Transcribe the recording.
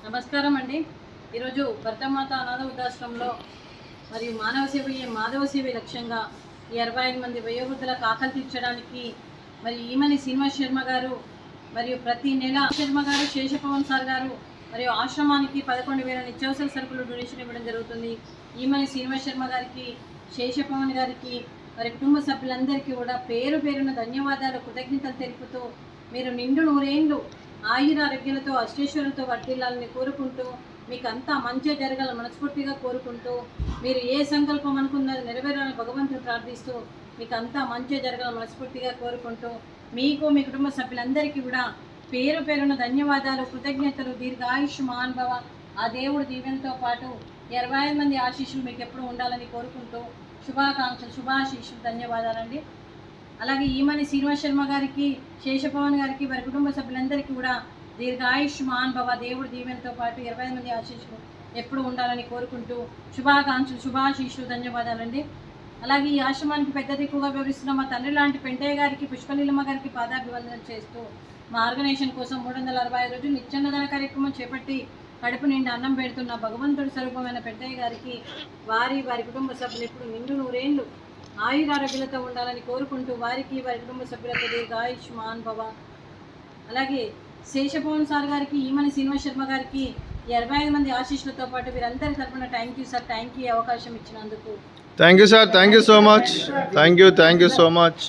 నమస్కారం అండి. ఈరోజు భరతమాత అనాథ వృద్ధాశ్రమంలో మరియు మాధవ సేవ లక్ష్యంగా ఈ 65 మంది వయోవృద్ధులకు ఆకలి తీర్చడానికి మరి ఈమని శ్రీనివాస్ శర్మ గారు మరియు ప్రతి నెల శర్మ గారు, శేషపవన్ సార్ గారు మరియు ఆశ్రమానికి 11,000 నిత్యావసర సరుకులు డొనేషన్ ఇవ్వడం జరుగుతుంది. ఈమని శ్రీనివాస్ శర్మ గారికి, శేషపవన్ గారికి మరి కుటుంబ సభ్యులందరికీ కూడా పేరు పేరున ధన్యవాదాలు, కృతజ్ఞతలు తెలుపుతూ మీరు నిండు నూరేండ్లు ఆయురారోగ్యాలతో అష్టేశ్వరులతో వర్ధిల్లాలని కోరుకుంటూ, మీకు అంతా మంచి జరగాలని మనస్ఫూర్తిగా కోరుకుంటూ, మీరు ఏ సంకల్పం అనుకున్నది నెరవేరాలని భగవంతుని ప్రార్థిస్తూ, మీకు అంతా మంచి జరగాలని మనస్ఫూర్తిగా కోరుకుంటూ, మీకు మీ కుటుంబ సభ్యులందరికీ కూడా పేరు పేరున ధన్యవాదాలు, కృతజ్ఞతలు, దీర్ఘాయుష్ మహానుభవ ఆ దేవుడు దీవెనతో పాటు 25 మంది ఆశీస్సులు మీకు ఎప్పుడు ఉండాలని కోరుకుంటూ శుభాకాంక్షలు, శుభాశీస్సులు, ధన్యవాదాలండి. అలాగే ఈమని శ్రీనివాస్ శర్మ గారికి, శేషపవన్ గారికి, వారి కుటుంబ సభ్యులందరికీ కూడా దీర్ఘాయుష్ మహానుభవ దేవుడు దీవెనతో పాటు 25 మంది ఆశీస్సులు ఎప్పుడు ఉండాలని కోరుకుంటూ శుభాకాంక్షలు, శుభాశీస్సులు, ధన్యవాదాలండి. అలాగే ఈ ఆశ్రమానికి పెద్ద దిక్కుగా వివరిస్తున్న మా తండ్రి లాంటి పెంటయ్య గారికి, పుష్పలీలమ్మ గారికి పాదాభివందన చేస్తూ మా ఆర్గనైజేషన్ కోసం 365 రోజులు నిత్యాన్నదాన కార్యక్రమం చేపట్టి కడుపు నిండి అన్నం పెడుతున్న భగవంతుడి స్వరూపమైన పెంటయ్య గారికి, వారి కుటుంబ సభ్యులు ఎప్పుడు నిండు నూరేళ్లు ఆయురారోగ్యాలతో ఉండాలని కోరుకుంటూ వారికి, వారి కుటుంబ సభ్యులతో దీర్ఘాయుష్ మహానుభవ. అలాగే శేషపవన్ సార్ గారికి, ఈమని శ్రీనివాస్ శర్మ గారికి 25 మంది ఆశీస్సులతో పాటు వీరందరి తరఫున thank you sir, thank you అవకాశం ఇచ్చినందుకు. Thank you sir, thank you so much, thank you so much.